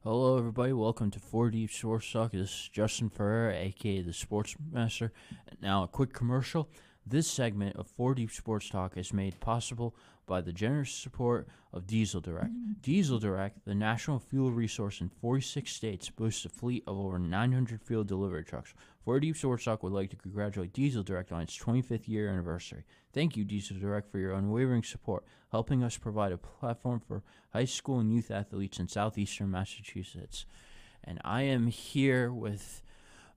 Hello, everybody. Welcome to 4 Deep Sports Talk. This is Justin Ferrer, aka the Sports Master. Now, a quick commercial. This segment of 4 Deep Sports Talk is made possible by the generous support of Diesel Direct. Diesel Direct, the national fuel resource in 46 states, boasts a fleet of over 900 fuel delivery trucks. 4 Deep Sports Talk would like to congratulate Diesel Direct on its 25th year anniversary. Thank you, Diesel Direct, for your unwavering support, helping us provide a platform for high school and youth athletes in southeastern Massachusetts. And I am here with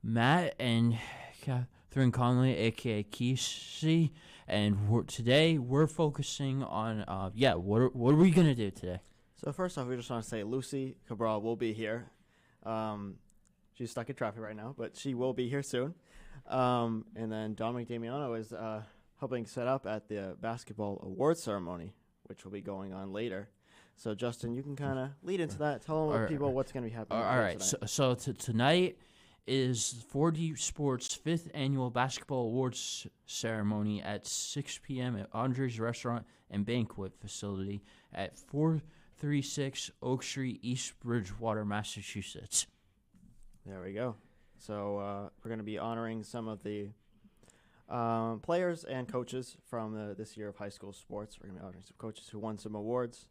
Matt and Catherine Conley, aka Kesey, and today we're focusing on what are we gonna do today? So first off, we just want to say Lucy Cabral will be here. She's stuck in traffic right now, but she will be here soon. And then Dominic Damiano is helping set up at the basketball awards ceremony, which will be going on later. So Justin, you can kind of lead into that. Tell people what's going to be happening. All right. So tonight is 4D Sports' 5th annual basketball awards ceremony at 6 p.m. at Andre's Restaurant and Banquet Facility at 436 Oak Street, East Bridgewater, Massachusetts. There we go. So we're going to be honoring some of the players and coaches from this year of high school sports. We're going to be honoring some coaches who won some awards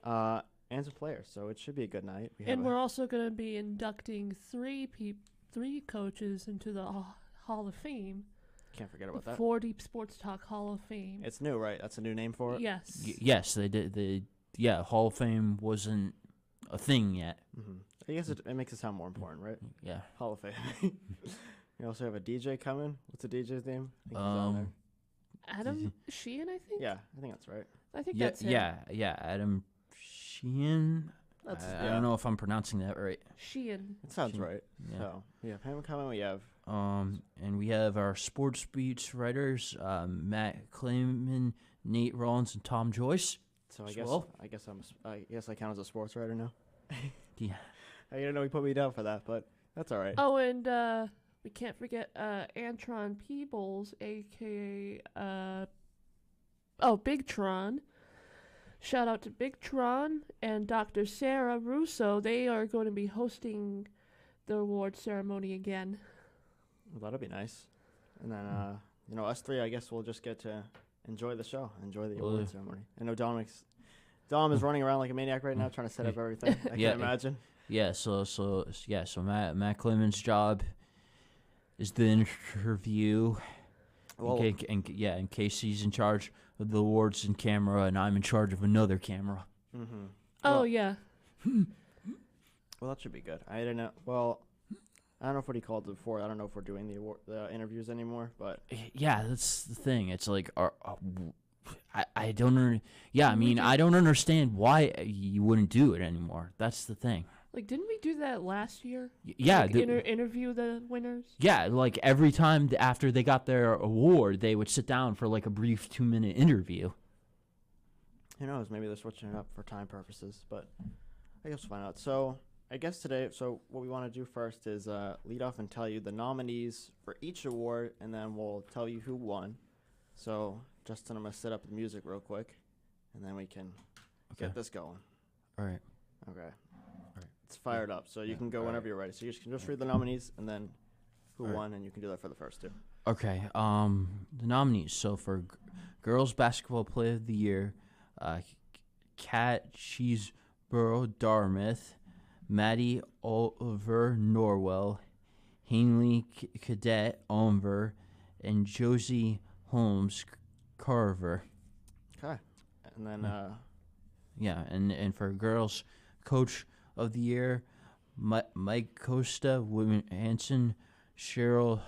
and some players. So it should be a good night. We're also going to be inducting three coaches into the Hall of Fame. Can't forget about that. 4 Deep Sports Talk Hall of Fame. It's new, right? That's a new name for it? Yes. Yes, they did. Hall of Fame wasn't a thing yet. Mm-hmm. I guess it makes it sound more important, right? Yeah. Hall of Fame. We also have a DJ coming. What's the DJ's name? I think he's on there. Adam Sheehan, I think? Yeah, I think that's right. I think that's him. Yeah, Adam Sheehan. I don't know if I'm pronouncing that right. Sheehan. It sounds right. Yeah. So we have him coming. We have and we have our sports beats writers, Matt Klayman, Nate Rollins, and Tom Joyce. So I guess I count as a sports writer now. Yeah. I didn't know he put me down for that, but that's all right. Oh, and we can't forget Antron Peebles, a.k.a. Big Tron. Shout out to Big Tron and Dr. Sarah Russo. They are going to be hosting the award ceremony again. Well, that'll be nice. And then, us three, I guess we'll just get to enjoy the show, enjoy the award ceremony. I know Dom is running around like a maniac right now trying to set up everything. I can imagine. Yeah, so Matt Clemens' job is the interview. Well, and Casey's in charge of the awards and camera, and I'm in charge of another camera. Mm-hmm. Oh, yeah. Well, that should be good. I don't know. Well, I don't know what he called it before. I don't know if we're doing the interviews anymore, but yeah, that's the thing. It's like, I don't. Yeah, I mean, I don't understand why you wouldn't do it anymore. That's the thing. Like, didn't we do that last year? Yeah. Like, interview the winners? Yeah, like every time after they got their award, they would sit down for like a brief 2-minute interview. Who knows? Maybe they're switching it up for time purposes, but I guess we'll find out. So I guess today, what we want to do first is lead off and tell you the nominees for each award, and then we'll tell you who won. So, Justin, I'm going to set up the music real quick, and then we can get this going. All right. Okay. It's fired up, so you can go whenever you're ready. So you can just read the nominees and then who won, and you can do that for the first two. Okay. The nominees. So for Girls Basketball Player of the Year, Kat Cheeseborough Dartmouth, Maddie Oliver Norwell, Hanley Cadet Omver, and Josie Holmes Carver. Okay. And then and for Girls Coach of the Year, Mike Costa, William Hansen, Cheryl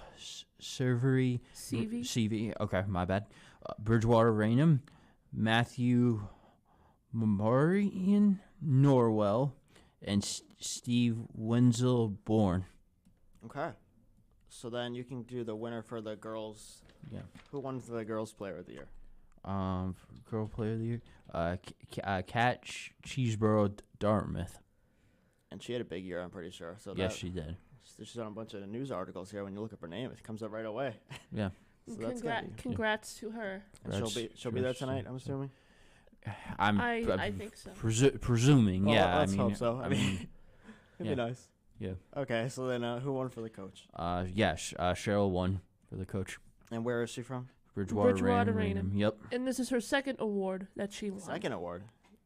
Cervery, CV. Okay, my bad. Bridgewater Raynham, Matthew Memorian Norwell, and Steve Wenzel Bourne. Okay. So then you can do the winner for the girls. Yeah. Who won the Girls Player of the Year? Girl Player of the Year, Kat Cheeseborough Dartmouth. And she had a big year, I'm pretty sure. So yes, she did. She's on a bunch of news articles here. When you look up her name, it comes up right away. Yeah. So congrats to her. And she'll be there tonight, I'm assuming. I think so. Presuming, Well, yeah. let's hope so. I mean, It'd Yeah. be nice. Yeah. Okay, so then who won for the coach? Cheryl won for the coach. And where is she from? Bridgewater Bridgewater Raynham. Raynham. Yep. And this is her second award that she won. Second award.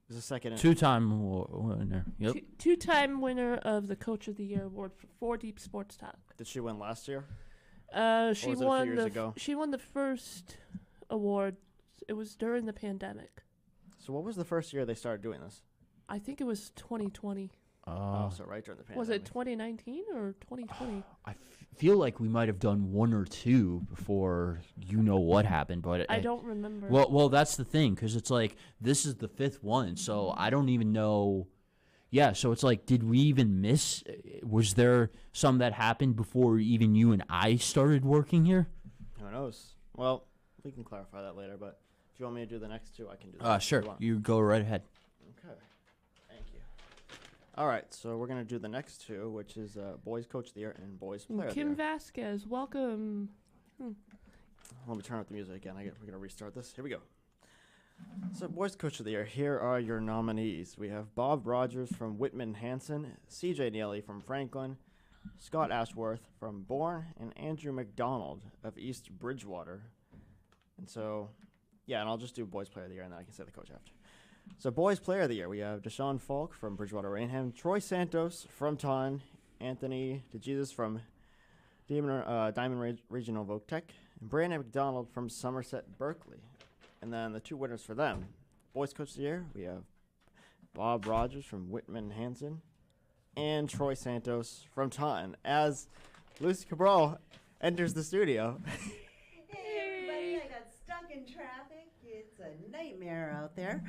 Is the second. Two-time winner. Yep. Two-time winner of the Coach of the Year award for 4 Deep Sports Talk. Did she win last year? She Or was it a few won years ago? she won the first award. It was during the pandemic. So what was the first year they started doing this? I think it was 2020. So right during the pandemic. Was it 2019 or 2020? I feel like we might have done one or two before you know what happened, but I don't remember. Well, that's the thing, because it's like this is the 5th one, so I don't even know. Yeah, so it's like, did we even miss? Was there some that happened before even you and I started working here? Who knows? Well, we can clarify that later, but if you want me to do the next two, I can do that. Sure. If you want. You go right ahead. Okay. Thank you. All right, so we're going to do the next two, which is Boys Coach of the Year and Boys Player of the Kim Year. Vasquez, welcome. Let me turn up the music again. We're going to restart this. Here we go. So, Boys Coach of the Year, here are your nominees. We have Bob Rogers from Whitman Hanson, CJ Neely from Franklin, Scott Ashworth from Bourne, and Andrew McDonald of East Bridgewater. And so, yeah, and I'll just do Boys Player of the Year, and then I can say the coach after. So, Boys Player of the Year, we have Deshaun Falk from Bridgewater Rainham, Troy Santos from Taunton, Anthony DeJesus from Diamond Regional Voc Tech, and Brandon McDonald from Somerset Berkeley. And then the two winners for them, Boys Coach of the Year, we have Bob Rogers from Whitman Hanson and Troy Santos from Taunton. As Lucy Cabral enters the studio. Hey, everybody, I got stuck in traffic. It's a nightmare out there.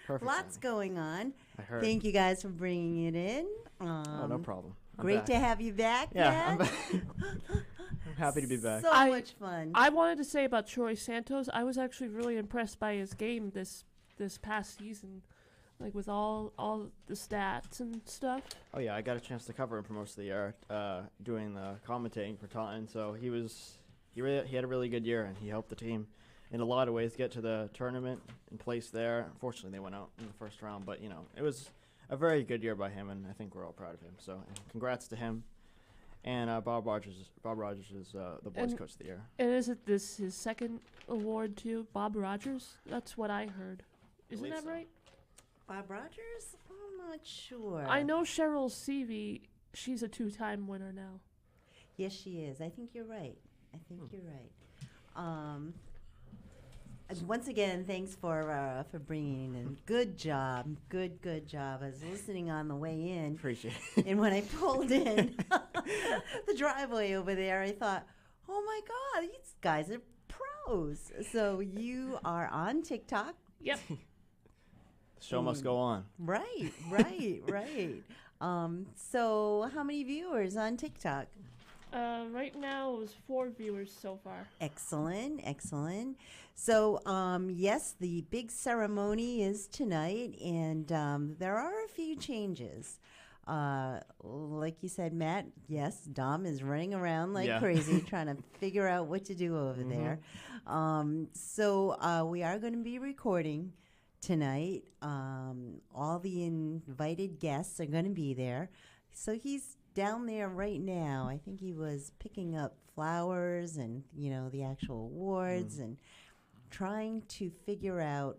Perfect. Lots going on. I heard. Thank you guys for bringing it in. Oh, no problem. I'm Great back. to have you back, Yeah, Matt. I'm happy to be back. So much fun. I wanted to say about Troy Santos, I was actually really impressed by his game this past season, like with all the stats and stuff. Oh yeah, I got a chance to cover him for most of the year, doing the commentating for Taunton. So he had a really good year, and he helped the team in a lot of ways get to the tournament and place there. Unfortunately, they went out in the first round, but it was a very good year by him, and I think we're all proud of him. So congrats to him. And Bob Rogers is the Boys Coach of the Year. And is it this his second award too, Bob Rogers? That's what I heard. Isn't Believe that so. right? Bob Rogers? I'm not sure. I know Cheryl Seavey. She's a 2-time winner now. Yes, she is. I think you're right. You're right. Once again, thanks for bringing in. Good job. Good job. I was listening on the way in. Appreciate it. And when I pulled in the driveway over there, I thought, oh my God, these guys are pros. So you are on TikTok. Yep. The show must go on. Right. So how many viewers on TikTok? Right now it was 4 viewers so far. Excellent. So, yes, the big ceremony is tonight, and there are a few changes. Like you said, Matt, yes, Dom is running around like crazy trying to figure out what to do over there. So we are going to be recording tonight. All the invited guests are going to be there. So he's down there right now. I think he was picking up flowers and, the actual awards and trying to figure out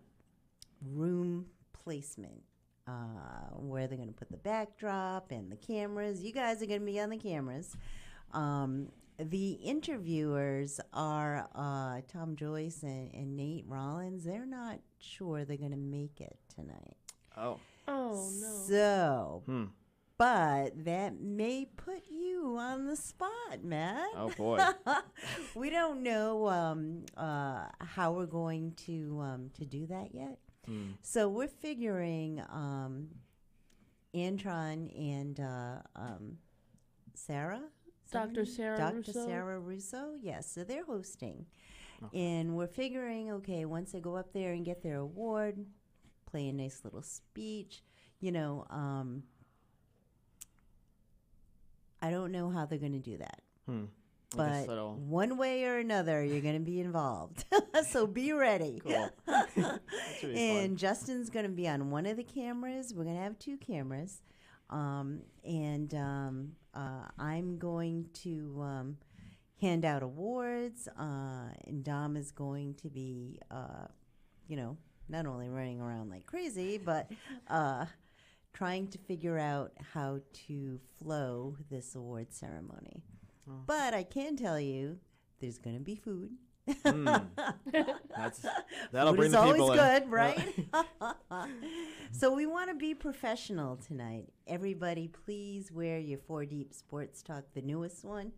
room placement, where they're going to put the backdrop and the cameras. You guys are going to be on the cameras. The interviewers are Tom Joyce and Nate Rollins. They're not sure they're going to make it tonight. Oh. Oh no. So, but that may put you on the spot, Matt. Oh boy. We don't know how we're going to do that yet. So we're figuring Dr. Sarah Dr. Russo. Sarah Russo, yes. So they're hosting. And we're figuring, okay, once they go up there and get their award, play a nice little speech, I don't know how they're going to do that. But one way or another, you're going to be involved. So be ready. Cool. And Justin's going to be on one of the cameras. We're going to have 2 cameras. I'm going to hand out awards, and Dom is going to be, not only running around like crazy, but trying to figure out how to flow this award ceremony. Oh. But I can tell you, there's going to be food. That'll Food bring is the always people in. good, right? So we want to be professional tonight. Everybody, please wear your 4 Deep Sports Talk, the newest one,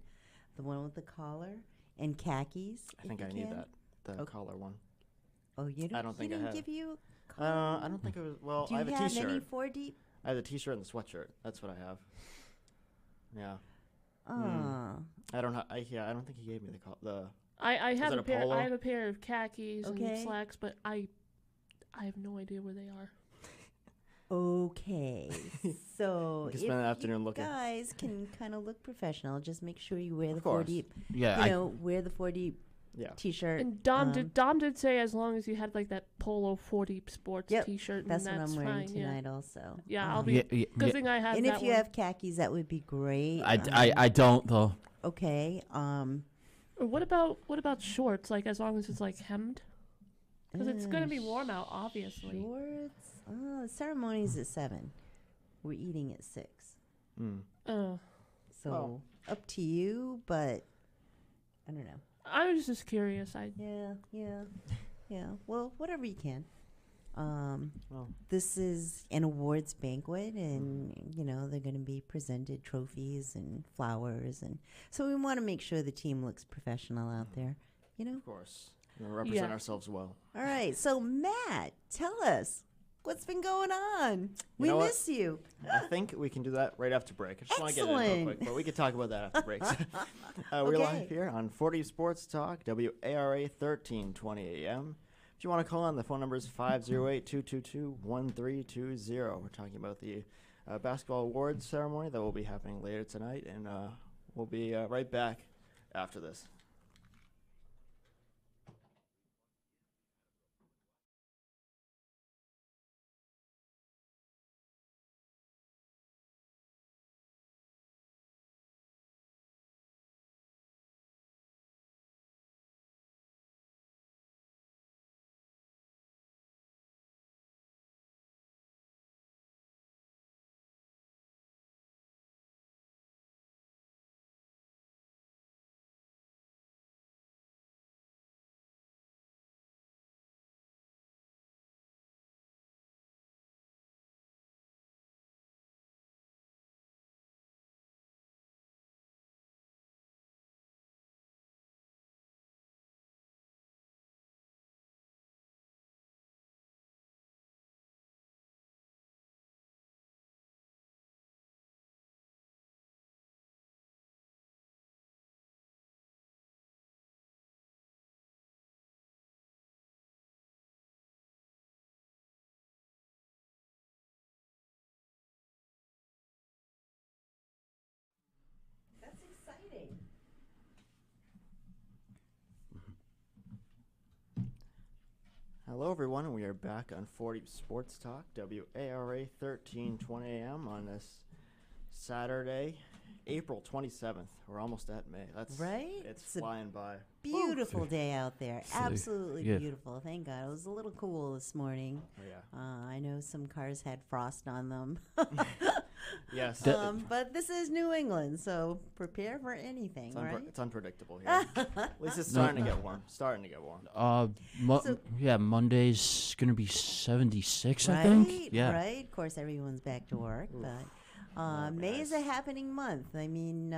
the one with the collar and khakis. I think I need that, the collar one. Oh, you don't? I don't think he I didn't have. give you a collar? I don't think it was. Well, Do I you have a have T-shirt. any 4 Deep? I have the T-shirt and the sweatshirt. That's what I have. Yeah. Oh. I don't. I don't think he gave me the. I have it a a pair. polo? I have a pair of khakis Okay. and slacks, but I have no idea where they are. Okay. So You can if spend the afternoon you looking. guys can kind of look professional, just make sure you wear Of the 4 course. Deep. Yeah, Wear the 4 Deep Yeah. T-shirt. And Dom did say as long as you had like that polo 40 sports Yep, T-shirt, That's and what that's I'm wearing fine. Yeah, tonight also. Yeah, I'll Um, be- good thing I have And that if you one. have khakis, that would be great. I don't though. Okay. Or what about shorts? Like as long as it's like hemmed, because it's gonna be warm out, obviously. Shorts. Oh, the ceremony's at 7. We're eating at 6. Oh, So Well. up to you, but I don't know. I was just curious. Yeah. Well, whatever you can. Well. This is an awards banquet, and they're going to be presented trophies and flowers, and so we want to make sure the team looks professional out there. Of course. We represent Yeah. ourselves well. All right. So Matt, tell us what's been going on. We know what? miss you. I think we can do that right after break. I just want to get it in real Excellent. quick, but we can talk about that after break. We're Okay. live here on 40 Sports Talk, WARA 1320 AM. If you want to call on, the phone number is 508-222-1320. We're talking about the basketball awards ceremony that will be happening later tonight, and we'll be right back after this. That's exciting. Hello, everyone, and we are back on 40 Sports Talk, WARA 1320 AM on this Saturday, April 27th. We're almost at May. That's Right? It's It's a flying by. Beautiful day out there. So, Absolutely yeah. beautiful. Thank God. It was a little cool this morning. Oh, yeah. I know some cars had frost on them. Yes. But this is New England, so prepare for anything, It's, right? it's unpredictable here. At least it's starting to get warm. Monday's gonna be 76, Right, I think. Yeah. right. Of course, everyone's back to work, Oof. but That'd be May is a nice. happening month. I mean,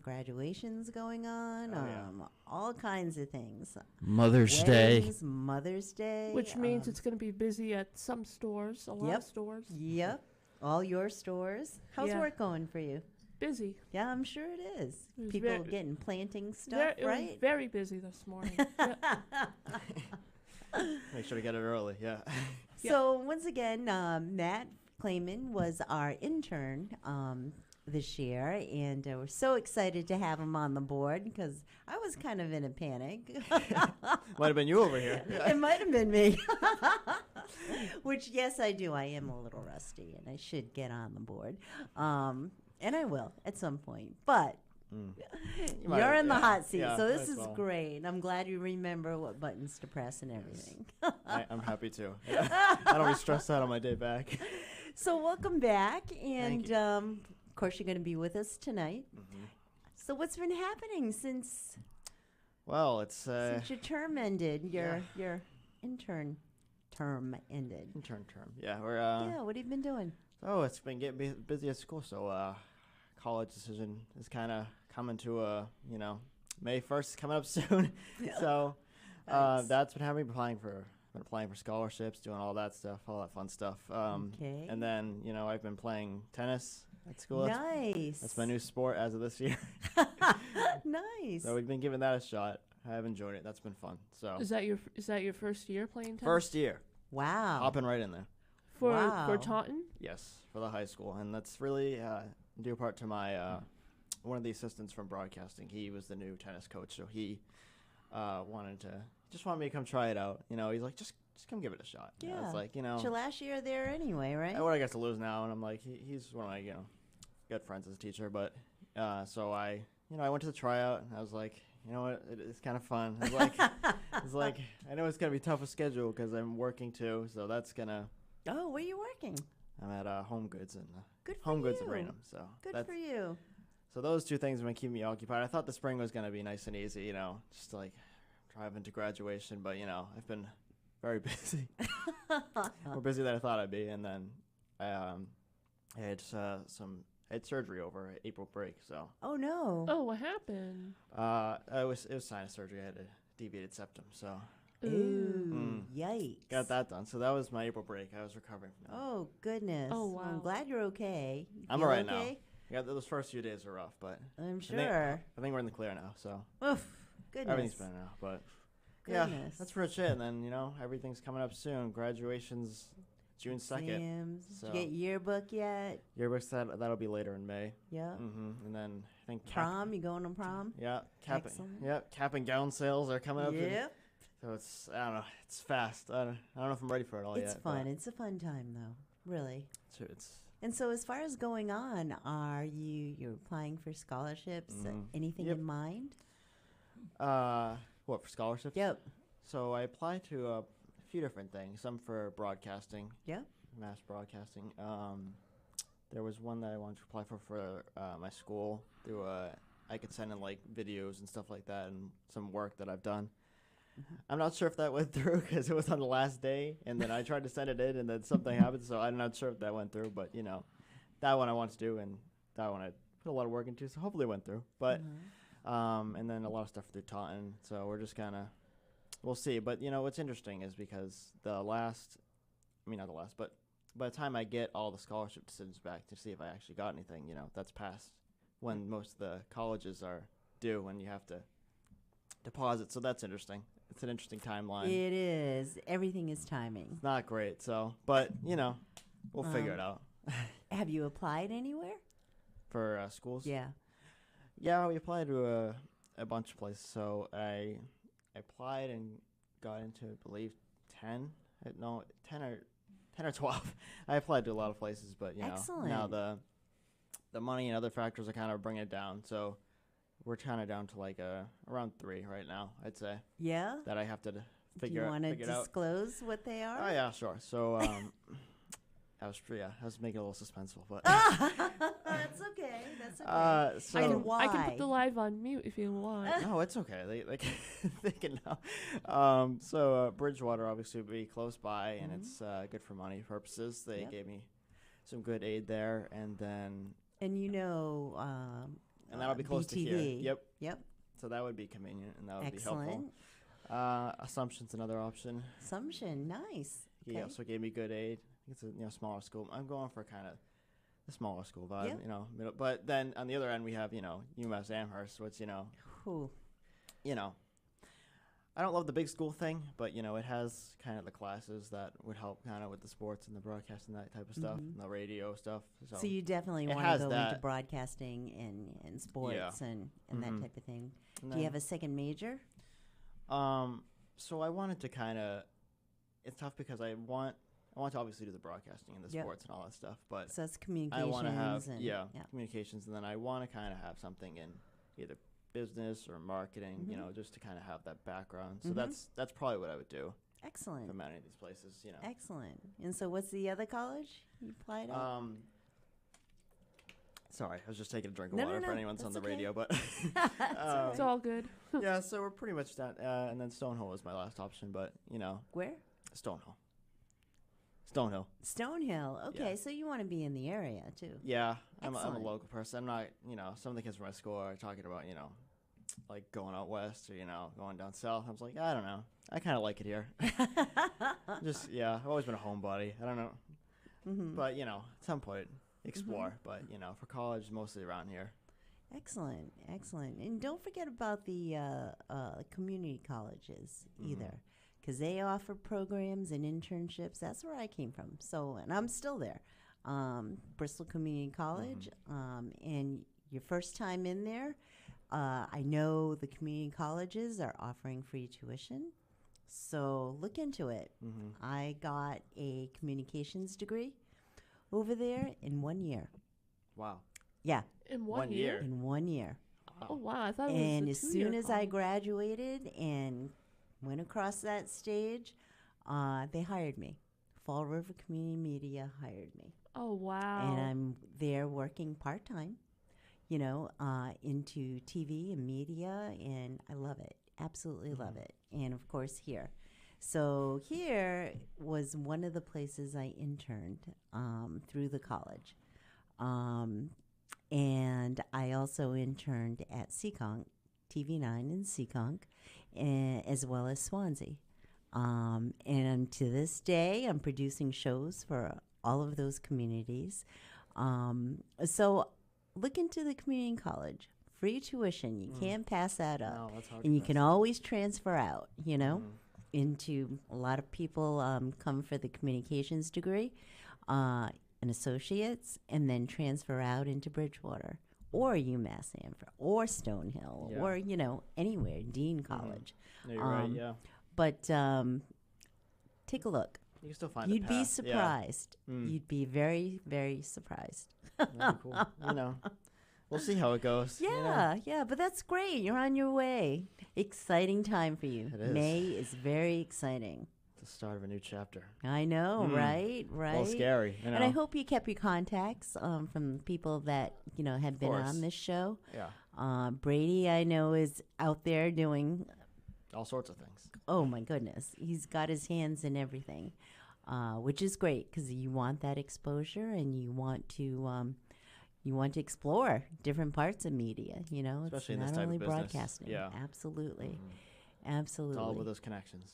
graduations going on, Oh, yeah. all kinds of things. Mother's Day. Weddings, Mother's Day, which means it's gonna be busy at some stores, a lot Yep. of stores. Yep, all your stores. How's Yeah. work going for you? Busy. Yeah, I'm sure it is. It was People ver- getting planting stuff, It was right? very busy this morning. Yeah. Make sure to get it early. Yeah. So once again, Matt Clayman was our intern this year, and we're so excited to have him on the board because I was kind of in a panic. Might have been you over here. It might have been me. Which, yes, I do. I am a little rusty, and I should get on the board. And I will at some point. But you're in the hot seat, so this is great. I'm glad you remember what buttons to press and everything. I'm happy to. I don't be stressed out on my day back. So welcome back, and of course you're going to be with us tonight. Mm-hmm. So what's been happening since? Well, it's since your term ended, your intern term ended. Intern term, yeah. We're what have you been doing? Oh, it's been getting busy at school. So college decision is kind of coming to May 1st is coming up soon. So Nice. that's been having been applying for scholarships, doing all that stuff, all that fun stuff. Okay. And then I've been playing tennis at school. Nice. That's my new sport as of this year. Nice. So we've been giving that a shot. I have enjoyed it. That's been fun. So Is that your first year playing tennis? first year, Wow. hopping right in there. for Wow. Taunton? Yes, for the high school, and that's really due part to my one of the assistants from broadcasting. He was the new tennis coach, so he wanted me to come try it out. He's like, just come give it a shot. Yeah. It's like It's your last year there anyway, right? what I got to lose now, and I'm like, he's one of my good friends as a teacher, but so I went to the tryout, and I was like, you know what, it's kind of fun. I was like, I know it's gonna be tough with schedule because I'm working too, so that's gonna. Oh, where are you working? I'm at Home Goods and Good for Home Goods you. in Raynham, so Good for you. So those two things are going to keep me occupied. I thought the spring was going to be nice and easy, just like driving to graduation. But, I've been very busy. More busy than I thought I'd be. And then I had surgery over April break. So Oh, no. Oh, what happened? it was sinus surgery. I had a deviated septum. So Ooh, yikes. got that done. So that was my April break. I was recovering from that. Oh, goodness. Oh, Well, I'm wow. glad you're okay. You I'm feel all right now. okay? Yeah, those first few days were rough, but I'm sure. I think we're in the clear now. So Oof. Goodness. everything's better now. But yeah, Goodness. that's pretty much it. And then, everything's coming up soon. Graduation's June 2nd. Exams. So- Did you get yearbook yet? Yearbooks, that'll be later in May. Yeah. And then I think Prom? You going to prom? Excellent. cap and gown sales are coming up. Yep. So I don't know, it's fast. I don't know if I'm ready for it all yet. It's fun. It's a fun time, though. Really. It's And so, as far as going on, you're applying for scholarships? Anything Yep. in mind? what, for scholarships? Yep. So I applied to a few different things. Some for broadcasting. Yep. Mass broadcasting. There was one that I wanted to apply for my school through I could send in like videos and stuff like that and some work that I've done. I'm not sure if that went through because it was on the last day, and then I tried to send it in, and then something happened, so I'm not sure if that went through. But that one I want to do, and that one I put a lot of work into, so hopefully it went through. But and then a lot of stuff through Taunton, so we're just we'll see. But what's interesting is because not the last, but by the time I get all the scholarship decisions back to see if I actually got anything, that's past when most of the colleges are due, and you have to deposit. So that's interesting. It's an interesting timeline. It is. Everything is timing. It's not great, so but we'll figure it out. Have you applied anywhere? For schools. Yeah. Yeah, we applied to a bunch of places. So I applied and got into, I believe, 10 or 12. I applied to a lot of places, but Excellent. now the money and other factors are kind of bringing it down. So we're kind of down to like around 3 right now, I'd say, Yeah. that I have to Do figure you out. want to figure it out. disclose what they are? Oh yeah, sure. So I was making it a little suspenseful, but That's okay. That's okay. so I why? can put the live on mute if you want. no, it's okay. They can know. So Bridgewater obviously would be close by, and it's good for money purposes. They Yep. gave me some good aid there, and then And and that'll be close to here. BTV. Yep. Yep. So that would be convenient, and that would Excellent. be helpful. Assumption's another option. Assumption. Nice. He Okay. also gave me good aid. It's a smaller school. I'm going for kind of the smaller school vibe, Yeah. middle. But then on the other end we have UMass Amherst, which Whew. I don't love the big school thing, but it has kind of the classes that would help kind of with the sports and the broadcast and that type of stuff, and the radio stuff. So you definitely it want has to go into that. broadcasting and sports and that type of thing. And Do you have a second major? So I wanted to kind of. It's tough because I want to obviously do the broadcasting and the Yep. sports and all that stuff, but So that's I communications. want to have and, communications, and then I want to kind of have something in either business or marketing, just to kind of have that background. So that's probably what I would do Excellent. from any of these places. Excellent. And so what's the other college you applied at? Sorry, I was just taking a drink of No, water no, for no, anyone that's on the that's okay. radio, but It's all good. yeah. So we're pretty much done. And then Stonehill was my last option, but Where? Stonehill. Stonehill. Okay, Yeah. so you want to be in the area too. Yeah, I'm a Excellent. local person. I'm not, some of the kids from my school are talking about, like going out west or, going down south. I was like, I don't know. I kind of like it here. I've always been a homebody. I don't know. But, at some point, explore. But, for college, mostly around here. Excellent, excellent. And don't forget about the community colleges either, because they offer programs and internships. That's where I came from. So, and I'm still there. Bristol Community College. And your first time in there, I know the community colleges are offering free tuition. So look into it. I got a communications degree over there in 1 year. Wow. Yeah, In 1 1 year? year. in 1 year. Oh, wow. I thought it was And a as 2-year soon as I college. graduated and went across that stage, they hired me. Fall River Community Media hired me. Oh, wow. And I'm there working part-time, into TV and media, and I love it. Absolutely love it. And, of course, here. So here was one of the places I interned through the college. And I also interned at Seekonk, TV9 in Seekonk, as well as Swansea. And to this day, I'm producing shows for all of those communities. So look into the community college. Free tuition. You can't pass that up. No, that's hard And to you can pass. always transfer out, into a lot of people come for the communications degree, an associate's, and then transfer out into Bridgewater or UMass Amherst or Stonehill Yeah. or, anywhere, Dean College. No, you're right, yeah. But take a look. You can still find a You'd be path. surprised. Mm. You'd be very, very surprised. That'd be cool. We'll see how it goes. Yeah, but that's great. You're on your way. Exciting time for you. It is. May is very exciting. The start of a new chapter. I know, right? A little scary. And I hope you kept your contacts from people that have been course. on this show. Yeah. Brady, I know, is out there doing. All sorts of things. Oh my goodness, he's got his hands in everything, which is great because you want that exposure and you want to explore different parts of media. Especially in it's this not type of only business. broadcasting. Yeah. Absolutely, It's absolutely. all with those connections.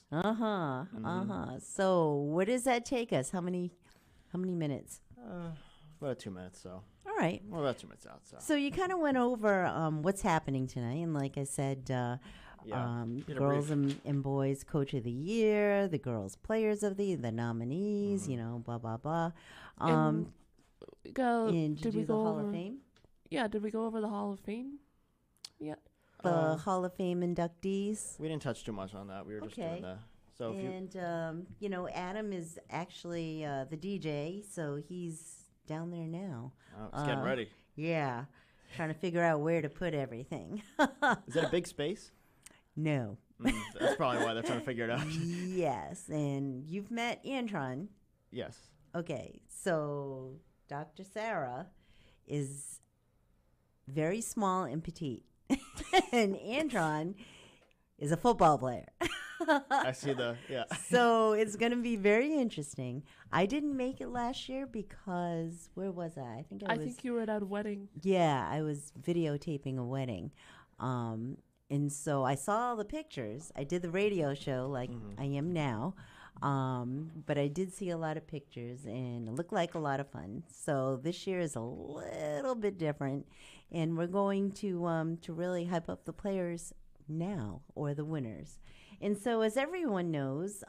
So where does that take us? How many minutes? About 2 minutes, so. All right. We're about 2 minutes out, so. So you kind of went over what's happening tonight, and like I said, Yeah. Did a girls brief- and boys coach of the year, the girls players of the nominees, blah blah blah. And And did did we you do the go Hall over? of Fame? Yeah, did we go over the Hall of Fame? Yeah. The Hall of Fame inductees. We didn't touch too much on that. We were just Okay. doing the. So if you. And Adam is actually the DJ, so he's down there now. Oh, it's getting ready. Yeah, trying to figure out where to put everything. Is that a big space? No. That's probably why they're trying to figure it out. Yes, and you've met Antron. Yes. Okay, so Dr. Sarah is very small and petite, and Antron is a football player. I see the. Yeah. So it's going to be very interesting. I didn't make it last year because where was I? I think you were at a wedding. Yeah, I was videotaping a wedding. And so I saw all the pictures. I did the radio show like I am now. But I did see a lot of pictures and it looked like a lot of fun. So this year is a little bit different. And we're going to really hype up the players now or the winners. And so, as everyone knows,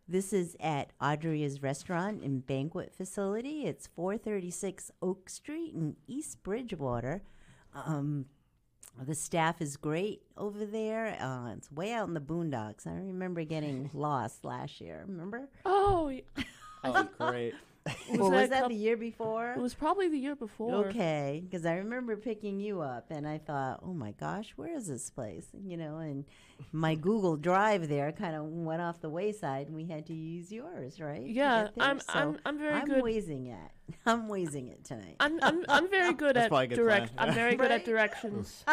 this is at Audria's Restaurant and Banquet Facility. It's 436 Oak Street in East Bridgewater. The staff is great over there. It's way out in the boondocks. I remember getting lost last year. Remember? Oh, Oh, great. Was that the year before? it was probably the year before. Okay, because I remember picking you up, and I thought, "Oh my gosh, where is this place?" And my Google Drive there kind of went off the wayside, and we had to use yours, right? to Yeah, get there. So I'm very I'm good. wazing it. I'm wazing it tonight. I'm very good That's at probably a good plan. I'm very good Right? at directions.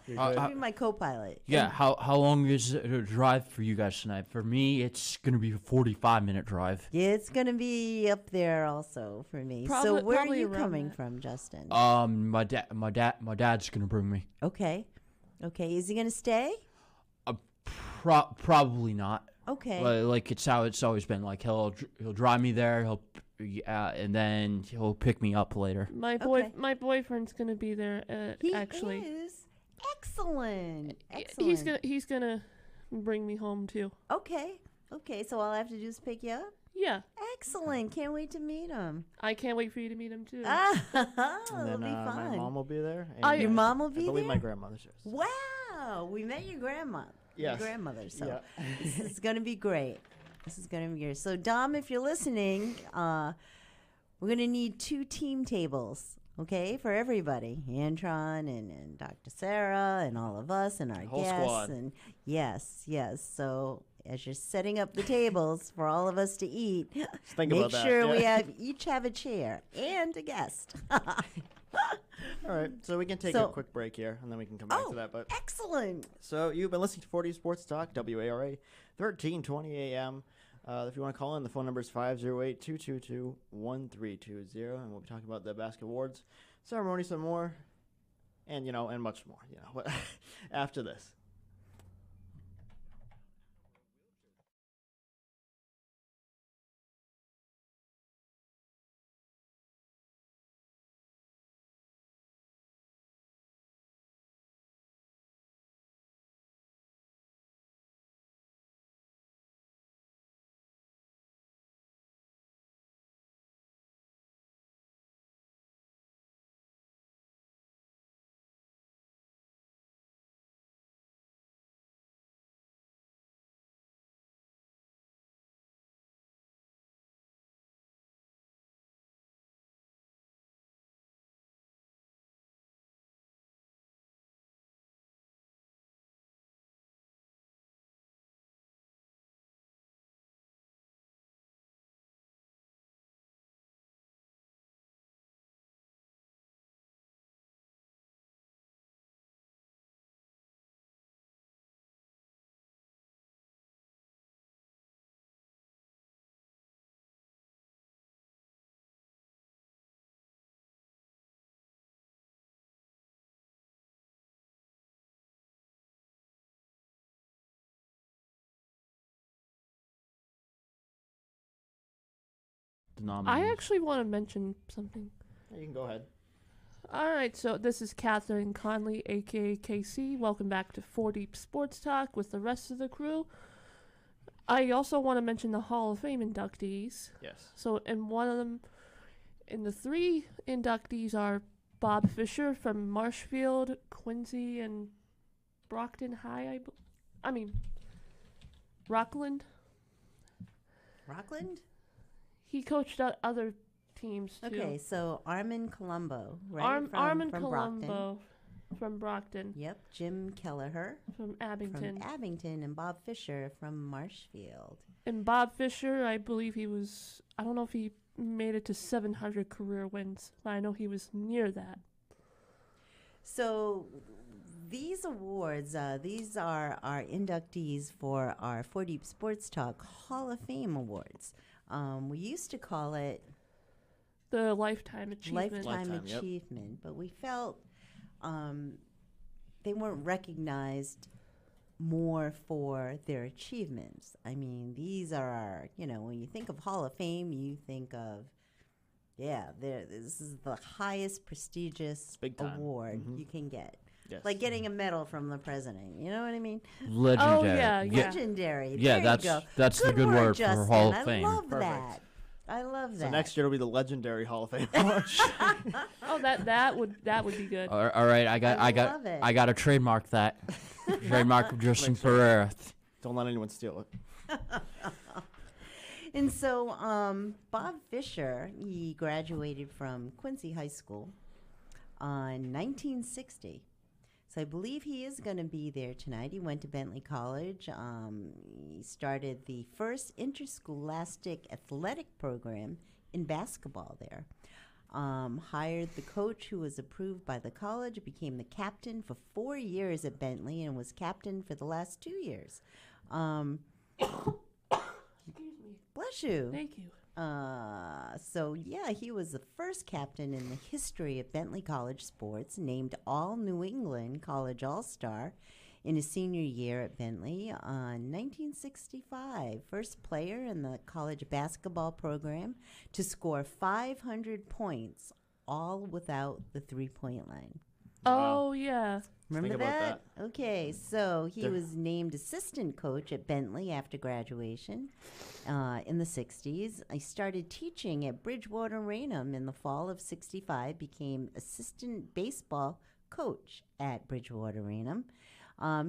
You're my co-pilot. Yeah, how long is it a drive for you guys tonight? For me, it's gonna be a 45-minute drive. Yeah, it's gonna be up there also for me. So Probably- where are probably you around coming that. from, Justin? My dad's gonna bring me. Okay, is he gonna stay? Probably not. Okay. Like it's how it's always been. Like he'll drive me there. And then he'll pick me up later. Okay. My boyfriend's gonna be there. He Actually, is excellent. he's gonna bring me home too. Okay. So all I have to do is pick you up. Yeah, Excellent. Can't wait to meet him. I can't wait for you to meet him too. And It'll then be my fun. mom will be there. Oh, and your mom will I be believe there? my grandmother's yours. Wow, we met your grandma. Yes. Your grandmother. So Yeah. this is gonna be great. So Dom, if you're listening, we're gonna need 2 team tables. Okay, for everybody, Antron and Dr. Sarah and all of us and our Whole guests squad. and yes. So as you're setting up the tables for all of us to eat, think make about that, sure we yeah. each have a chair and a guest. All right, so we can take So- a quick break here, and then we can come back to that. But excellent. so you've been listening to 40 Sports Talk, WARA 1320 AM. If you want to call in, the phone number is 508-222-1320, and we'll be talking about the basket awards ceremony some more, and and much more. After this. I actually want to mention something. You can go ahead. All right, so this is Catherine Conley, aka KC. Welcome back to 4 Sports Talk with the rest of the crew. I also want to mention the Hall of Fame inductees. Yes. So, in the 3 inductees are Bob Fisher from Marshfield, Quincy, and Brockton High. Rockland. Rockland? He coached other teams too. Okay, so Armin Colombo, right? Armin from Colombo from Brockton. Yep, Jim Kelleher From Abington. from Abington and Bob Fisher from Marshfield. And Bob Fisher, I believe I don't know if he made it to 700 career wins, but I know he was near that. So these awards, these are our inductees for our 4 Deep Sports Talk Hall of Fame Awards. We used to call it The Lifetime Achievement. Lifetime, yep. Achievement, but we felt they weren't recognized more for their achievements. I mean, these are our, when you think of Hall of Fame, you think of, this is the highest prestigious big time. award Mhm. you can get. Yes. Like getting a medal from the president. You know what I mean? Legendary. yeah, yeah. Legendary. Yeah, There that's you go. that's the good word for Justin. Hall of I Fame. love Perfect. that. I love that. So next year it'll be the legendary Hall of Fame. Oh, that would be good. All right, I love it. got to trademark that. Trademark Justin Pereira. Don't let anyone steal it. And so Bob Fisher, he graduated from Quincy High School in 1960. So I believe he is going to be there tonight. He went to Bentley College. He started the first interscholastic athletic program in basketball there. Hired the coach who was approved by the college, became the captain for 4 years at Bentley, and was captain for the last 2 years. Excuse me. Bless you. Thank you. So yeah, he was the first captain in the history of Bentley College sports, named All New England College All-Star in his senior year at Bentley in 1965. First player in the college basketball program to score 500 points, all without the three-point line. Wow. Oh yeah. Remember Think about that? Okay, so he There- was named assistant coach at Bentley after graduation in the 60s. I started teaching at Bridgewater Raynham in the fall of 65, became assistant baseball coach at Bridgewater Raynham.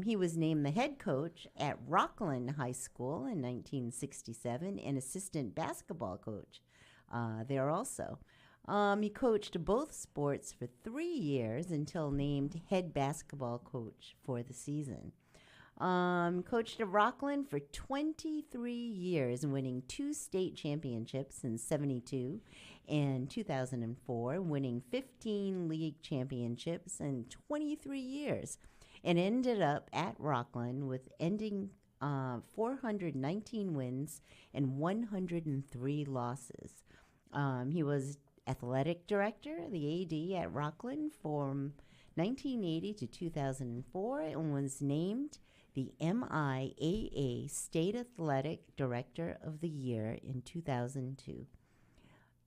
He was named the head coach at Rockland High School in 1967 and assistant basketball coach there also. He coached both sports for 3 years until named head basketball coach for the season. Coached at Rockland for 23 years, winning 2 state championships in 72 and 2004, winning 15 league championships in 23 years, and ended up at Rockland with ending 419 wins and 103 losses. He was athletic director, the AD at Rockland from 1980 to 2004, and was named the MIAA State Athletic Director of the Year in 2002.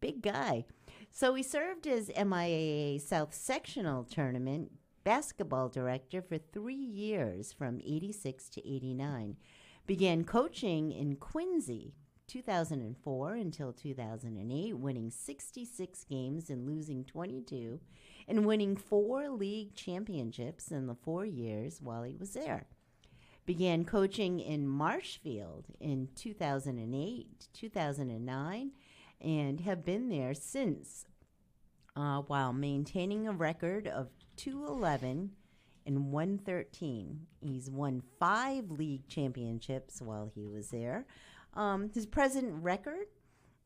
Big guy. So he served as MIAA South Sectional Tournament basketball director for 3 years from 86 to 89. Began coaching in Quincy 2004 until 2008, winning 66 games and losing 22, and winning 4 league championships in the 4 years while he was there. Began coaching in Marshfield in 2008, 2009, and have been there since, while maintaining a record of 211 and 113. He's won 5 league championships while he was there. His present record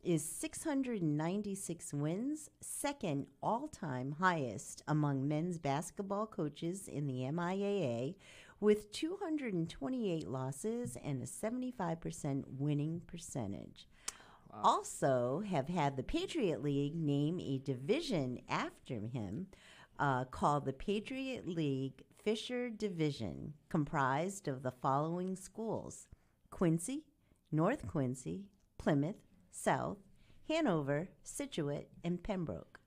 is 696 wins, second all-time highest among men's basketball coaches in the MIAA, with 228 losses and a 75% winning percentage. Wow. Also have had the Patriot League name a division after him called the Patriot League Fisher Division, comprised of the following schools: Quincy, North Quincy, Plymouth, South, Hanover, Scituate, and Pembroke.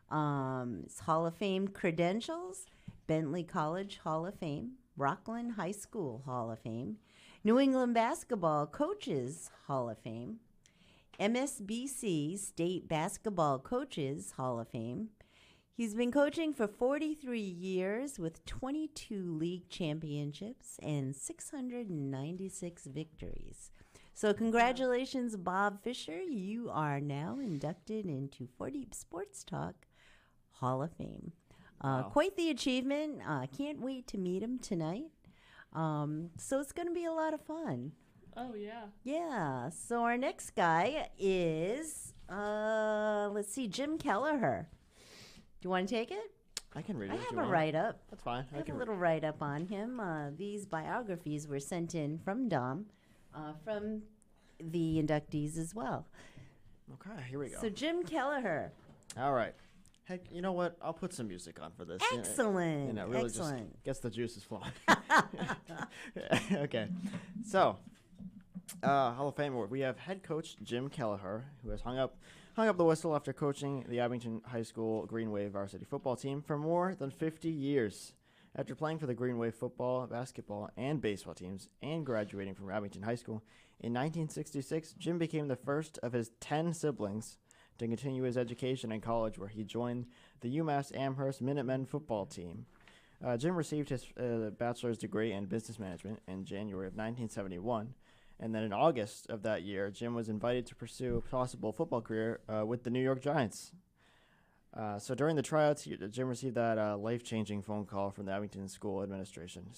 His Hall of Fame credentials: Bentley College Hall of Fame, Rockland High School Hall of Fame, New England Basketball Coaches Hall of Fame, MSBC State Basketball Coaches Hall of Fame. He's been coaching for 43 years with 22 league championships and 696 victories. So congratulations, Bob Fisher. You are now inducted into 4Deep Sports Talk Hall of Fame. Wow. Quite the achievement. Can't wait to meet him tonight. So it's going to be a lot of fun. Oh yeah. Yeah. So our next guy is, let's see, Jim Kelleher. Do you want to take it? I can read it. I if you have a want. write-up. That's fine. I have a little write-up on him. These biographies were sent in from Dom, from the inductees as well. Okay, here we go. So Jim Kelleher. All right. Heck, you know what? I'll put some music on for this. Excellent. You know, really Excellent. just gets the juices flowing. Okay. So, Hall of Fame award. We have head coach Jim Kelleher, who has hung up the whistle after coaching the Abington High School Green Wave varsity football team for more than 50 years. After playing for the Green Wave football, basketball, and baseball teams, and graduating from Abington High School, in 1966, Jim became the first of his 10 siblings to continue his education in college, where he joined the UMass Amherst Minutemen football team. Jim received his bachelor's degree in business management in January of 1971, and then in August of that year, Jim was invited to pursue a possible football career with the New York Giants. So during the tryouts, Jim received that life-changing phone call from the Abington School Administration.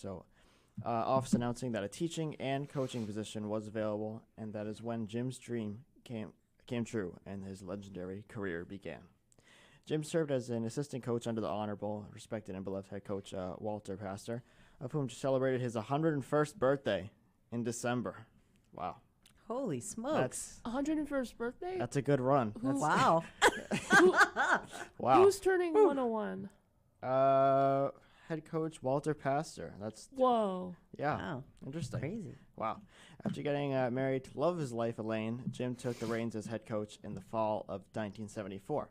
Office announcing that a teaching and coaching position was available, and that is when Jim's dream came true and his legendary career began. Jim served as an assistant coach under the honorable, respected, and beloved head coach Walter Pastor, of whom celebrated his 101st birthday in December. Wow. Holy smokes. 101st birthday? That's a good run. Wow. Wow. Who's turning 101? Head coach Walter Pastor. Whoa. Yeah. Wow. Interesting. Crazy. Wow. After getting married to love of his life, Elaine, Jim took the reins as head coach in the fall of 1974.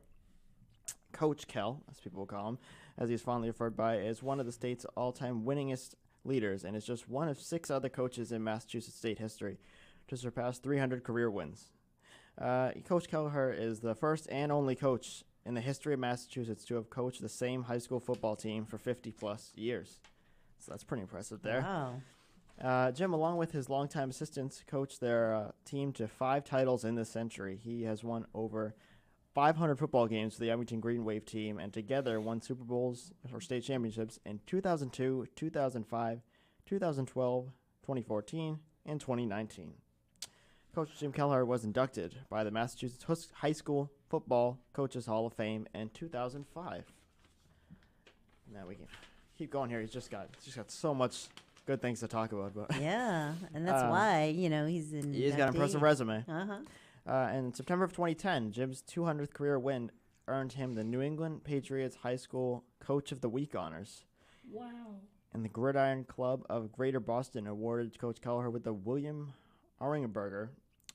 Coach Kell, as people will call him, as he's fondly referred by, is one of the state's all-time winningest leaders and is just one of 6 other coaches in Massachusetts state history to surpass 300 career wins. Coach Kelleher is the first and only coach in the history of Massachusetts to have coached the same high school football team for 50-plus years. So that's pretty impressive there. Wow. Jim, along with his longtime assistants, coached their team to 5 titles in this century. He has won over 500 football games for the Abington Green Wave team, and together won Super Bowls or state championships in 2002, 2005, 2012, 2014, and 2019. Coach Jim Kelleher was inducted by the Massachusetts High School Football Coaches Hall of Fame in 2005. Now we can keep going here. He's just got so much good things to talk about. But Yeah, and that's why, he's in. he's got an impressive resume. Uh-huh. In September of 2010, Jim's 200th career win earned him the New England Patriots High School Coach of the Week honors. Wow. And the Gridiron Club of Greater Boston awarded Coach Kelleher with the William Aringenberger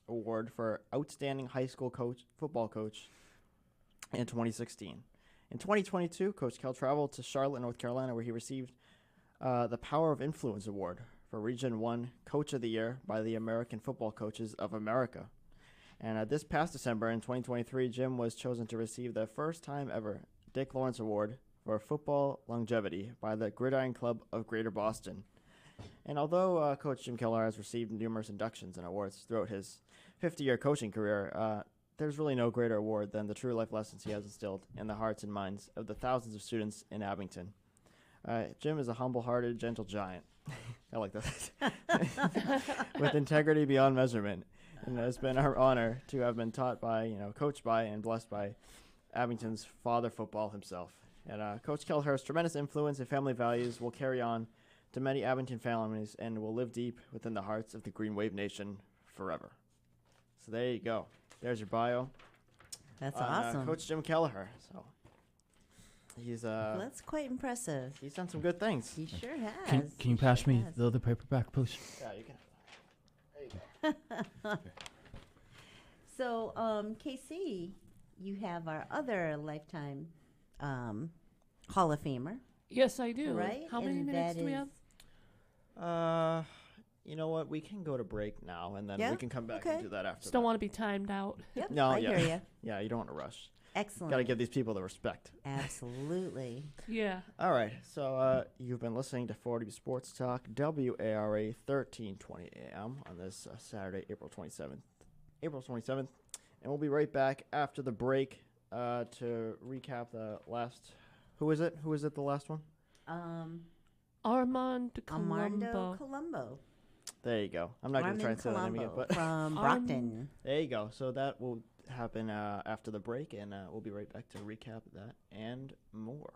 Award for Outstanding High School Football Coach in 2016. In 2022, Coach Kell traveled to Charlotte, North Carolina, where he received the Power of Influence Award for Region 1 Coach of the Year by the American Football Coaches of America. And this past December in 2023, Jim was chosen to receive the first time ever Dick Lawrence Award for football longevity by the Gridiron Club of Greater Boston. And although Coach Jim Kelleher has received numerous inductions and awards throughout his 50-year coaching career, there's really no greater award than the true life lessons he has instilled in the hearts and minds of the thousands of students in Abington. Jim is a humble-hearted, gentle giant. I like that. With integrity beyond measurement. And it has been our honor to have been taught by, coached by, and blessed by Abington's father football himself. And Coach Kelleher's tremendous influence and family values will carry on to many Abington families and will live deep within the hearts of the Green Wave Nation forever. So there you go. There's your bio. That's on, awesome. Coach Jim Kelleher. So he's Well, that's quite impressive. he's done some good things. He sure has. Can you pass me the other paperback, please? Yeah, you can. There you go. So, KC, you have our other lifetime Hall of Famer, Yes, I do. right? How many And minutes that do we is- have? You know what? We can go to break now, and then Yeah? we can come back Okay. and do that after. Just don't that. want to be timed out. Yep, No, I yeah. hear you. Yeah, you don't want to rush. Excellent. Got to give these people the respect. Absolutely. Yeah. All right, so you've been listening to 40 Sports Talk, WARA 1320 AM on this Saturday, April 27th. And we'll be right back after the break to recap the last. Who is it? Who is it? The last one? Armando Armando Colombo. Colombo. There you go. I'm not going to try and say that name again, but from Brockton. there you go. So that will happen after the break, and we'll be right back to recap that and more.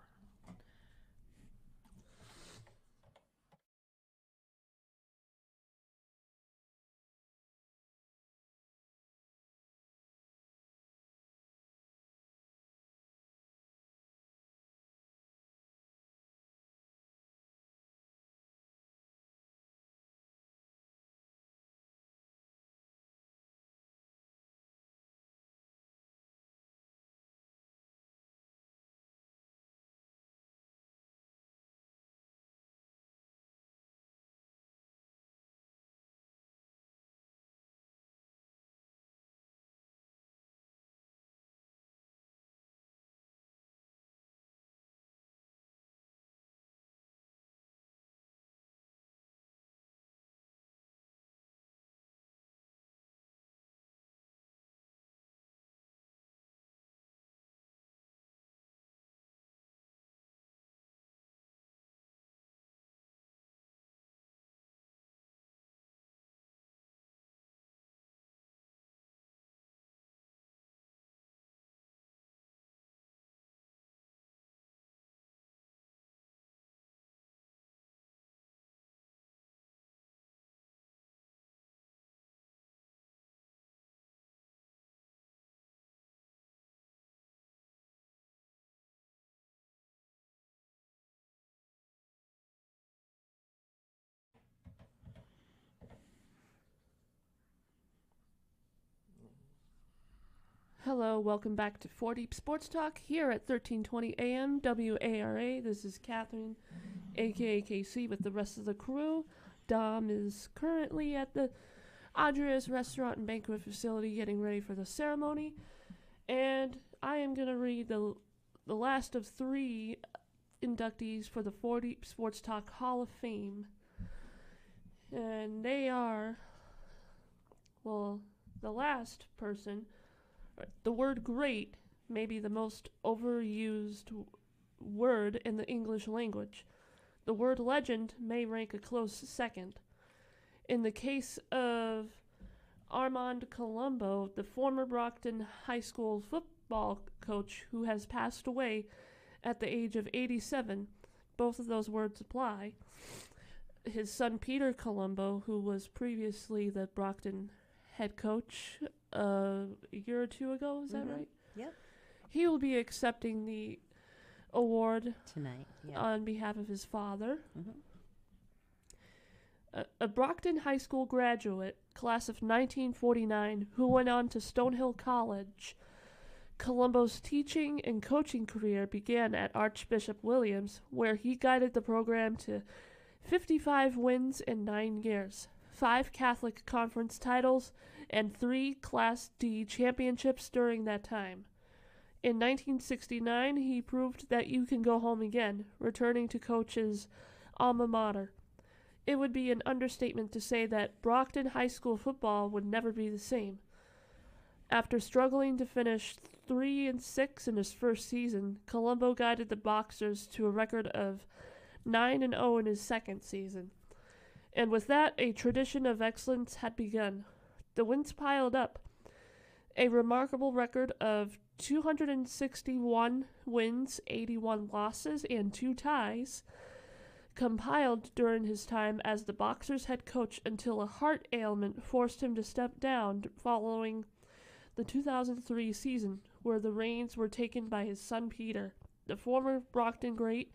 Hello, welcome back to 4 Deep Sports Talk here at 1320 AM WARA. This is Catherine, aka KC, with the rest of the crew. Dom is currently at the Adria's Restaurant and Banquet Facility getting ready for the ceremony. And I am going to read the last of 3 inductees for the 4 Deep Sports Talk Hall of Fame. And they are, well, the last person. The word great may be the most overused word in the English language. The word legend may rank a close second. In the case of Armand Colombo, the former Brockton High School football coach who has passed away at the age of 87, both of those words apply. His son Peter Colombo, who was previously the Brockton head coach a year or 2 ago, is that right? Yep. He will be accepting the award Tonight. Yeah. on behalf of his father. Mm-hmm. A Brockton High School graduate, class of 1949, who went on to Stonehill College. Colombo's teaching and coaching career began at Archbishop Williams, where he guided the program to 55 wins in 9 years, 5 Catholic Conference titles, and 3 Class D championships during that time. In 1969, he proved that you can go home again, returning to coach his alma mater. It would be an understatement to say that Brockton High School football would never be the same. After struggling to finish 3-6 in his first season, Colombo guided the Boxers to a record of 9-0 in his second season. And with that, a tradition of excellence had begun. The wins piled up. A remarkable record of 261 wins, 81 losses, and 2 ties, compiled during his time as the Boxers' head coach until a heart ailment forced him to step down following the 2003 season, where the reins were taken by his son Peter, the former Brockton great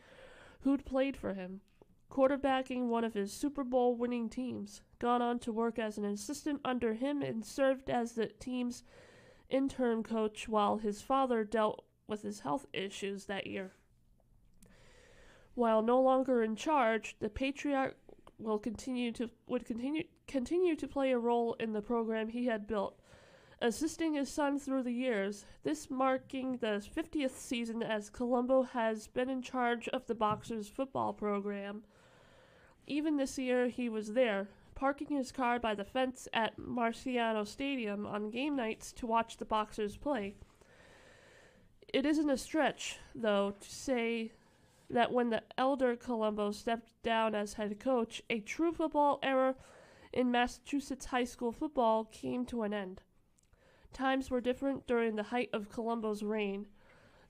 who'd played for him, quarterbacking one of his Super Bowl winning teams, gone on to work as an assistant under him, and served as the team's interim coach while his father dealt with his health issues that year. While no longer in charge, the patriarch would continue to play a role in the program he had built, assisting his son through the years, this marking the 50th season as Colombo has been in charge of the Boxers football program. Even this year he was there, parking his car by the fence at Marciano Stadium on game nights to watch the Boxers play. It isn't a stretch, though, to say that when the elder Colombo stepped down as head coach, a true football era in Massachusetts high school football came to an end. Times were different during the height of Colombo's reign.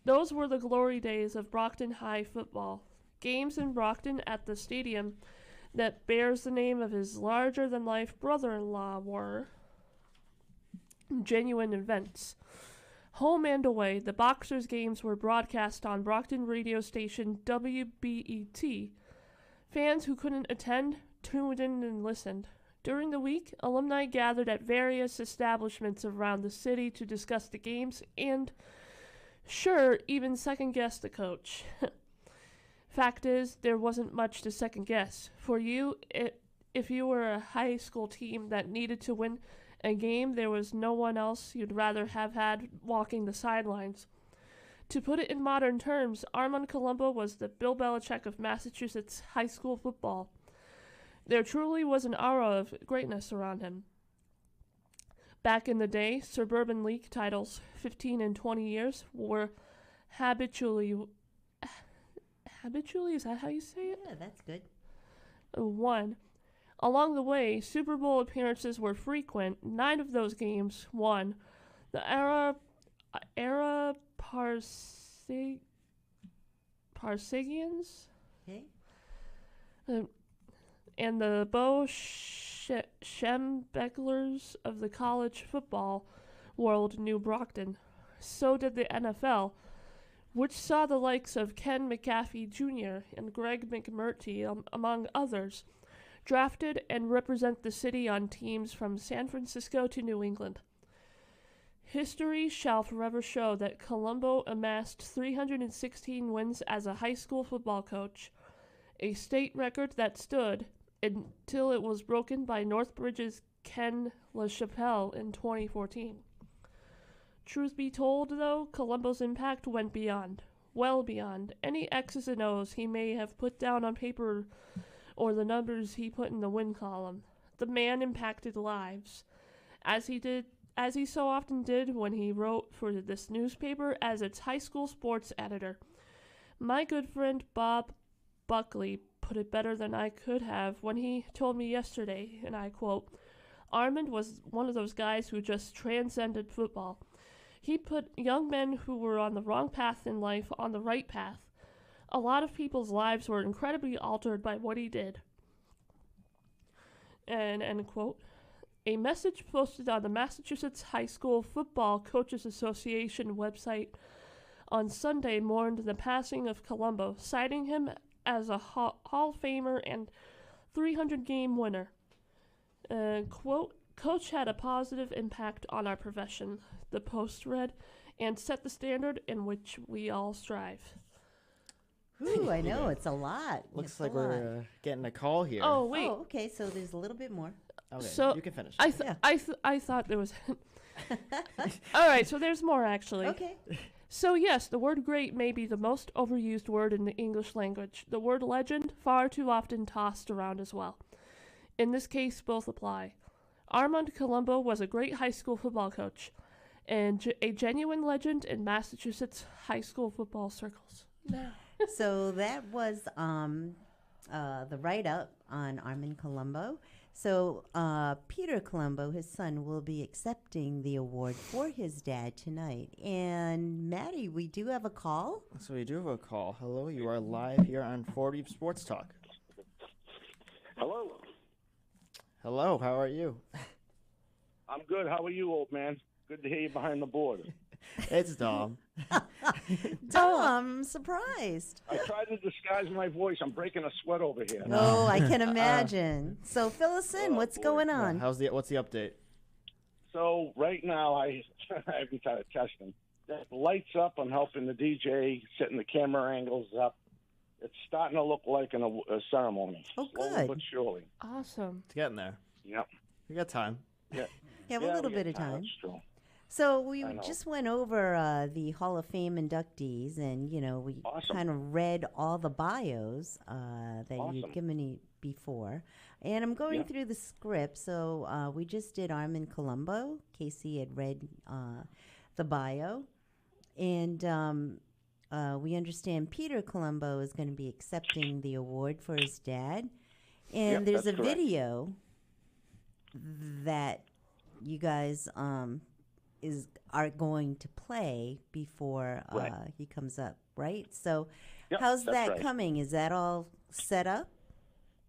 Those were the glory days of Brockton High football. Games in Brockton at the stadium that bears the name of his larger-than-life brother-in-law were genuine events. Home and away, the Boxers games were broadcast on Brockton radio station WBET. Fans who couldn't attend tuned in and listened. During the week, alumni gathered at various establishments around the city to discuss the games and, sure, even second-guess the coach. Fact is, there wasn't much to second-guess. For you, if you were a high school team that needed to win a game, there was no one else you'd rather have had walking the sidelines. To put it in modern terms, Armand Colombo was the Bill Belichick of Massachusetts high school football. There truly was an aura of greatness around him. Back in the day, suburban league titles, 15 and 20 years, were habitually, is that how you say it? Yeah, that's good. Won. Along the way, Super Bowl appearances were frequent. 9 of those games won. The Parsegians? Okay. And the Bo Schembecklers of the college football world knew Brockton. So did the NFL, which saw the likes of Ken McCaffrey Jr. and Greg McMurtry, among others, drafted and represent the city on teams from San Francisco to New England. History shall forever show that Colombo amassed 316 wins as a high school football coach, a state record that stood until it was broken by Northbridge's Ken LaChapelle in 2014. Truth be told, though, Colombo's impact went beyond, well beyond, any X's and O's he may have put down on paper or the numbers he put in the win column. The man impacted lives, as he so often did when he wrote for this newspaper as its high school sports editor. My good friend Bob Buckley put it better than I could have when he told me yesterday, and I quote, "Armand was one of those guys who just transcended football. He put young men who were on the wrong path in life on the right path. A lot of people's lives were incredibly altered by what he did." And end quote. A message posted on the Massachusetts High School Football Coaches Association website on Sunday mourned the passing of Colombo, citing him as a Hall of Famer and 300-game winner. Quote, "Coach had a positive impact on our profession," the post read, "and set the standard in which we all strive." Ooh, I know, it's a lot. Looks It's like a lot. we're getting a call here. Oh, wait. Oh, okay, so there's a little bit more. Okay, so you can finish. I thought there was... All right, so there's more, actually. Okay. So yes, the word great may be the most overused word in the English language. The word legend, far too often tossed around as well. In this case, both apply. Armand Colombo was a great high school football coach, and a genuine legend in Massachusetts high school football circles. So that was the write-up on Armand Colombo. So Peter Colombo, his son, will be accepting the award for his dad tonight. And Maddie, we do have a call. So we do have a call. Hello, you are live here on 40 Sports Talk. Hello. Hello, how are you? I'm good. How are you, old man? Good to hear you behind the board. It's Dom. Tom, I'm surprised. I tried to disguise my voice. I'm breaking a sweat over here. Oh, I can imagine. So fill us in. What's boy. going Yeah, on? what's the update? So right now, every time I test them, the lights up. I'm helping the DJ, setting the camera angles up. It's starting to look like a ceremony. Oh, Slowly good. but surely. Awesome. It's getting there. Yep. We got time. You have a little we bit got of time. That's true. So we I know. just went over the Hall of Fame inductees, and we Awesome. kind of read all the bios that you'd Awesome. given me before. And I'm going Yeah. through the script. So we just did Armand Colombo. Casey had read the bio, and we understand Peter Colombo is going to be accepting the award for his dad. And Yep, there's a that's correct. video that you guys are going to play before Right. he comes up, right? So Yep, how's that's that right. coming? Is that all set up?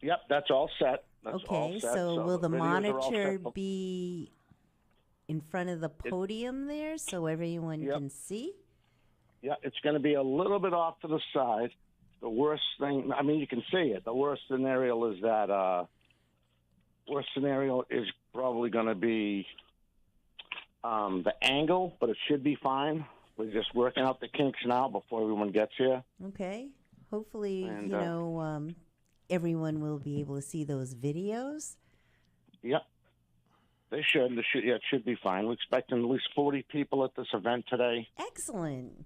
Yep, that's all set. That's all Okay, set. so will the videos are all monitor set. be in front of the podium there so everyone Yep. can see? Yeah, it's going to be a little bit off to the side. The worst thing, I mean, you can see it. The worst scenario is that, worst scenario is probably going to be the angle, but it should be fine. We're just working out the kinks now before everyone gets here. Okay. Hopefully, And, everyone will be able to see those videos. Yep. They should. Yeah, it should be fine. We're expecting at least 40 people at this event today. Excellent.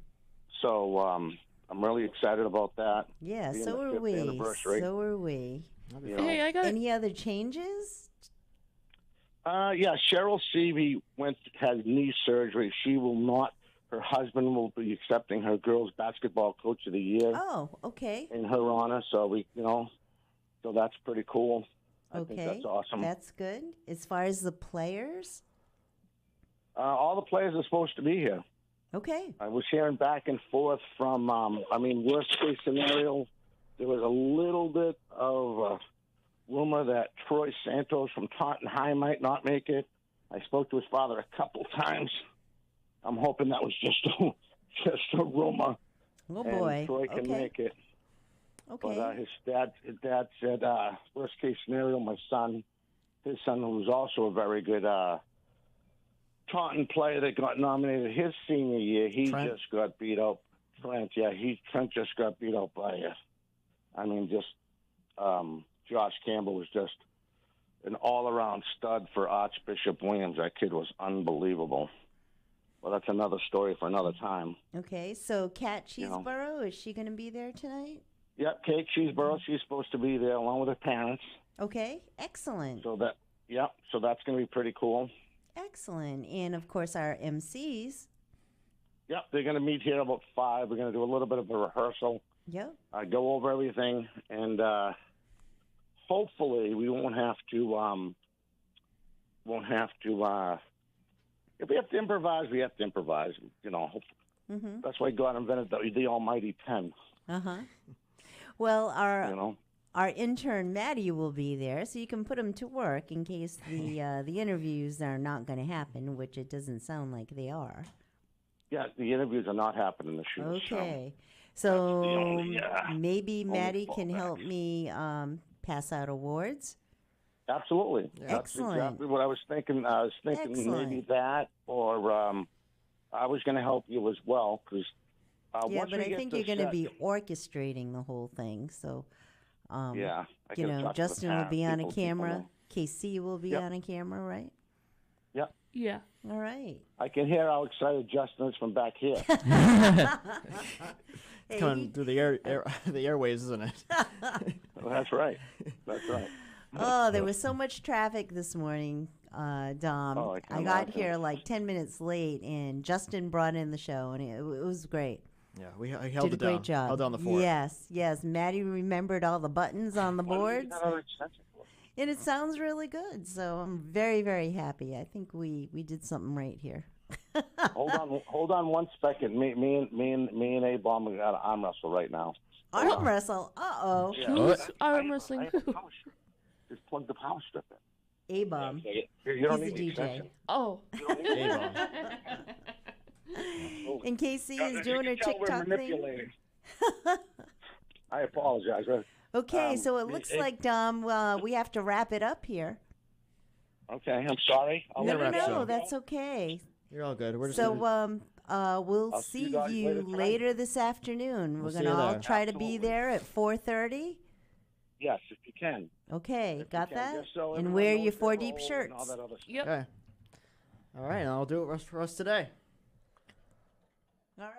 So I'm really excited about that. Yeah, Being so the are fifth we. anniversary. So are we. You know. Hey, I got Any other changes? Yeah, Cheryl Seavey had knee surgery. She will not. Her husband will be accepting her girls basketball coach of the year Oh, okay. in her honor. So so that's pretty cool. I think Okay. that's awesome. That's good. As far as the players? All the players are supposed to be here. Okay. I was hearing back and forth from. Worst case scenario, there was a little bit of rumor that Troy Santos from Taunton High might not make it. I spoke to his father a couple times. I'm hoping that was just a rumor. Oh, and boy. Troy can Okay. make it. Okay. But his dad said, worst case scenario, his son, who's also a very good Taunton player that got nominated his senior year, he Trent? just got beat up. Trent just got beat up by Josh Campbell was just an all-around stud for Archbishop Williams. That kid was unbelievable. Well, that's another story for another time. Okay, so Kat Cheeseborough, is she going to be there tonight? Yep, Kate Cheeseborough, she's supposed to be there along with her parents. Okay, excellent. So that's going to be pretty cool. Excellent. And, of course, our MCs. Yep, they're going to meet here about 5. We're going to do a little bit of a rehearsal. Yep. Go over everything, and hopefully we won't have to. If we have to improvise, we have to improvise. Mm-hmm. That's why God invented the almighty pen. Uh-huh. Well, our intern Maddie will be there, so you can put him to work in case the interviews are not going to happen, which it doesn't sound like they are. Yeah, the interviews are not happening this year. Okay, so maybe Maddie can help me pass out awards. Absolutely. Yeah. Excellent. That's exactly what I was thinking. I was thinking Excellent. maybe that, or I was going to help you as well, because Yeah, but I think you're going to be orchestrating the whole thing, so. Yeah. I gotta talk to the Justin will parents, be on a people camera. know. KC will be on a camera, right? Yep. Yeah. All right. I can hear how excited Justin is from back here. Hey, Coming through the the airways, isn't it? That's right. That's right. oh, there was so much traffic this morning, Dom. Oh, I can I got imagine. here like 10 minutes late, and Justin brought in the show, and it was great. Yeah, I held Did it a down. great job. Held down the fort. Yes. Maddie remembered all the buttons on the boards, What are you extension for? and it sounds really good. So I'm very, very happy. I think we did something right here. Hold on 1 second. Me and A-Bomb we got to arm wrestle right now. Arm wrestle. Uh-oh. Yeah. Who's arm wrestling I have who? a power strip. Just plug the power strip in. A-bomb. You don't He's need the the DJ. extension. Oh. A-bomb. And Casey As is you doing her can tell, we're TikTok thing. manipulating. I apologize. Okay, so it the looks A- like, Dom, we have to wrap it up here. Okay, I'm sorry. I'll Yeah, No, wrap it up. that's okay. You're all good. We're just So, gonna, we'll I'll see see you guys later you tonight. later this afternoon. We'll We're see going to you all there. try to be Absolutely. there at 4:30. Yes, if you can. Okay, If got you can, that? just so And everyone wear knows your the 4 deep role shirts. and all that other stuff. Yep. okay. All right, I'll do it for us today. All right.